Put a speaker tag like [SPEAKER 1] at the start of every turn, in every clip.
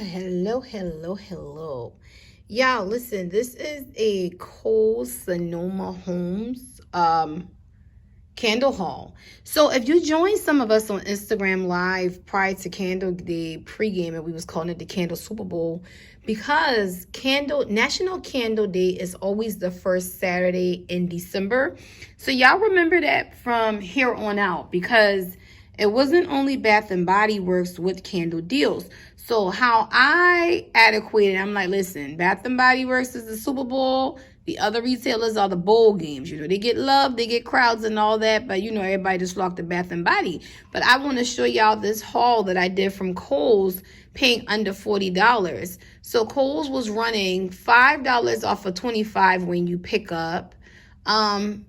[SPEAKER 1] Hello. Y'all, listen, this is a Khols Sonoma Homes candle haul. So if you joined some of us on Instagram Live prior to Candle Day pregame, and we was calling it the Candle Super Bowl, because National Candle Day is always the first Saturday in December. So y'all remember that from here on out, because it wasn't only Bath and Body Works with candle deals. So how I adequated, I'm like, listen, Bath and Body Works is the Super Bowl. The other retailers are the bowl games. You know, they get love, they get crowds and all that, but you know, everybody just flocked to Bath and Body. But I want to show y'all this haul that I did from Khols, paying under $40. So Khols was running $5 off of 25 when you pick up, 10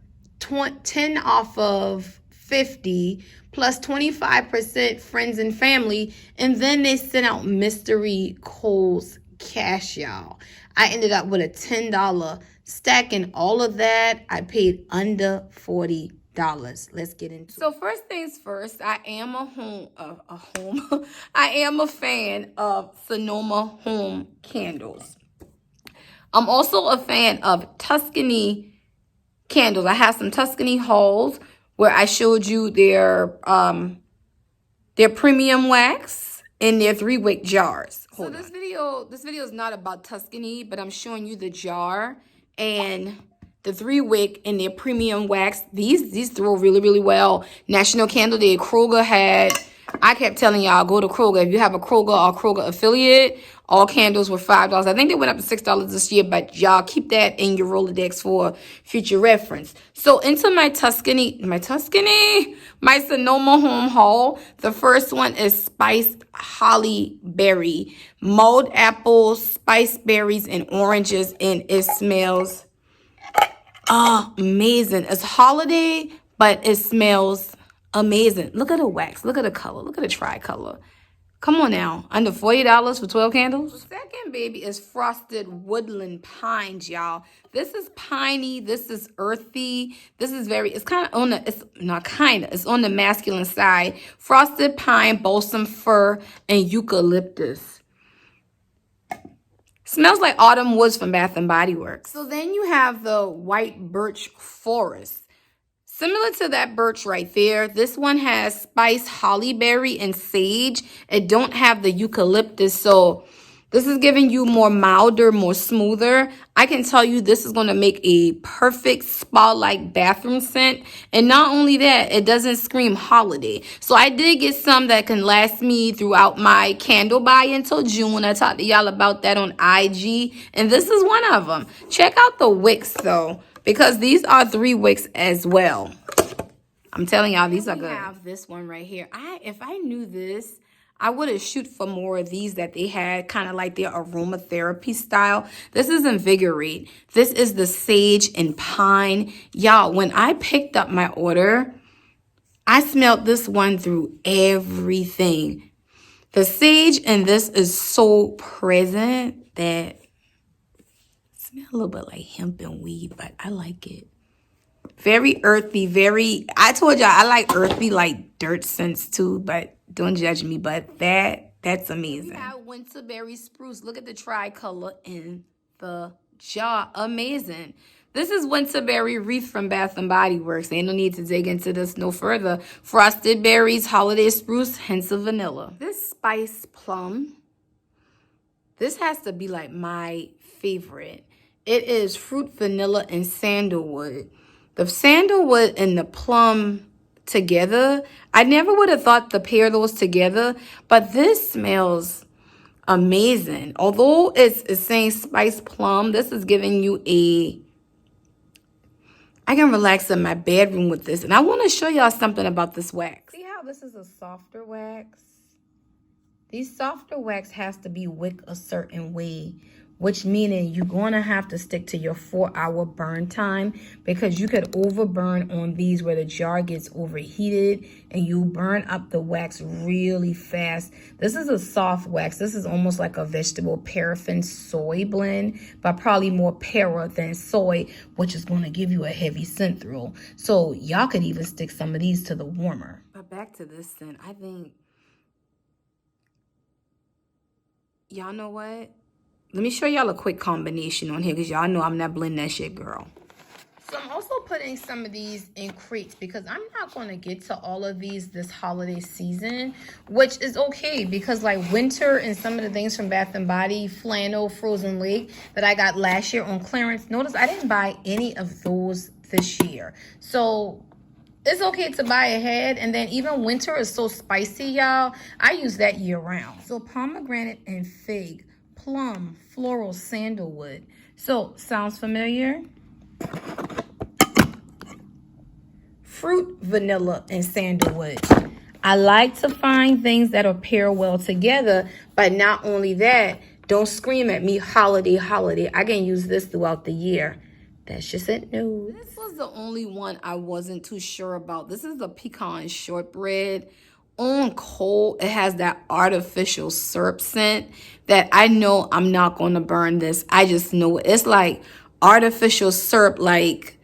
[SPEAKER 1] off of 50, plus 25% friends and family, and then they sent out mystery Khols cash, y'all. I ended up with a $10 stack, and all of that I paid under $40. Let's get into it. So first things first, I am I am a fan of Sonoma Home candles. I'm also a fan of Tuscany candles. I have some Tuscany hauls where I showed you their premium wax in their 3-wick jars. So this video is not about Tuscany, but I'm showing you the jar and the 3-wick in their premium wax. These throw really well. National Candle Day, Kroger had. I kept telling y'all, go to Kroger. If you have a Kroger or Kroger affiliate, all candles were $5. I think they went up to $6 this year, but y'all keep that in your Rolodex for future reference. So into my Sonoma Home haul. The first one is spiced holly berry, mulled apples, spiced berries, and oranges, and it smells amazing. It's holiday, but it smells amazing. Look at the wax. Look at the color. Look at the tricolor. Come on now. Under $40 for 12 candles? The second baby is frosted woodland pines, y'all. This is piney. This is earthy. This is it's on the masculine side. Frosted pine, balsam fir, and eucalyptus. Smells like autumn woods from Bath and Body Works. So then you have the white birch forest. Similar to that birch right there, this one has spiced hollyberry and sage. It don't have the eucalyptus, so this is giving you more milder, more smoother. I can tell you this is going to make a perfect spa-like bathroom scent. And not only that, it doesn't scream holiday. So I did get some that can last me throughout my candle buy until June. I talked to y'all about that on IG. And this is one of them. Check out the wicks, though, because these are 3 wicks as well. I'm telling y'all, these are good. I have this one right here. If I knew this, I would have shoot for more of these that they had, kind of like their aromatherapy style. This is Invigorate. This is the sage and pine. Y'all, when I picked up my order, I smelled this one through everything. The sage in this is so present that it smells a little bit like hemp and weed, but I like it. Very earthy, I told y'all I like earthy, like dirt scents too, but don't judge me, but that's amazing. We have winterberry spruce. Look at the tricolor in the jar. Amazing. This is winterberry wreath from Bath and Body Works. Ain't no need to dig into this no further. Frosted berries, holiday spruce, hints of vanilla. This spice plum. This has to be like my favorite. It is fruit, vanilla, and sandalwood. The sandalwood and the plum together, I never would have thought to pair those together, but this smells amazing. Although it's saying spiced plum, this is giving you I can relax in my bedroom with this. And I want to show y'all something about this wax. See how this is a softer wax? These softer wax has to be wick a certain way, which meaning you're going to have to stick to your 4-hour burn time, because you could overburn on these where the jar gets overheated and you burn up the wax really fast. This is a soft wax. This is almost like a vegetable paraffin soy blend, but probably more para than soy, which is going to give you a heavy scent through. So y'all could even stick some of these to the warmer. But back to this scent, I think Y'all know what? Let me show y'all a quick combination on here because y'all know I'm not blending that shit, girl. So I'm also putting some of these in crates because I'm not going to get to all of these this holiday season, which is okay because like winter and some of the things from Bath & Body, flannel, frozen lake that I got last year on clearance. Notice I didn't buy any of those this year. So it's okay to buy ahead. And then even winter is so spicy, y'all. I use that year round. So pomegranate and fig, plum, floral, sandalwood. So sounds familiar? Fruit, vanilla, and sandalwood. I like to find things that will pair well together, but not only that, don't scream at me, holiday, holiday. I can use this throughout the year. That's just it. No. This was the only one I wasn't too sure about. This is the Pecan Shortbread. On Khols, it has that artificial syrup scent that I know I'm not going to burn this. I just know it. It's like artificial syrup, like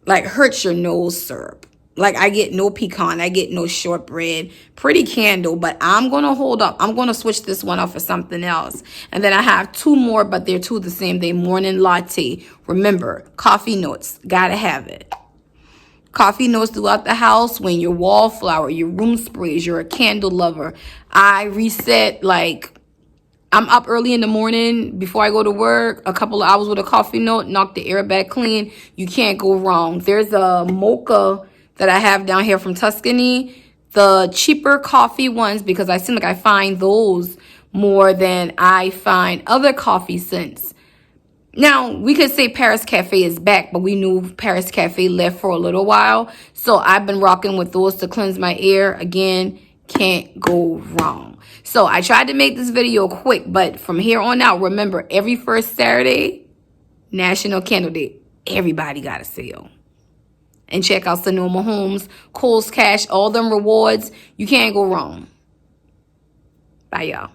[SPEAKER 1] hurts your nose syrup. Like I get no pecan, I get no shortbread. Pretty candle, but I'm going to hold up. I'm going to switch this one up for something else. And then I have two more, but they're two the same day. Morning latte. Remember, coffee notes. Gotta have it. Coffee notes throughout the house when your wallflower, your room sprays, you're a candle lover. I reset like I'm up early in the morning before I go to work, a couple of hours with a coffee note, knock the air back clean. You can't go wrong. There's a mocha that I have down here from Tuscany. The cheaper coffee ones, because I seem like I find those more than I find other coffee scents. Now, we could say Paris Cafe is back, but we knew Paris Cafe left for a little while. So I've been rocking with those to cleanse my air. Again, can't go wrong. So I tried to make this video quick, but from here on out, remember, every first Saturday, National Candle Day, everybody got a sale. And check out Sonoma Homes, Khols Cash, all them rewards. You can't go wrong. Bye, y'all.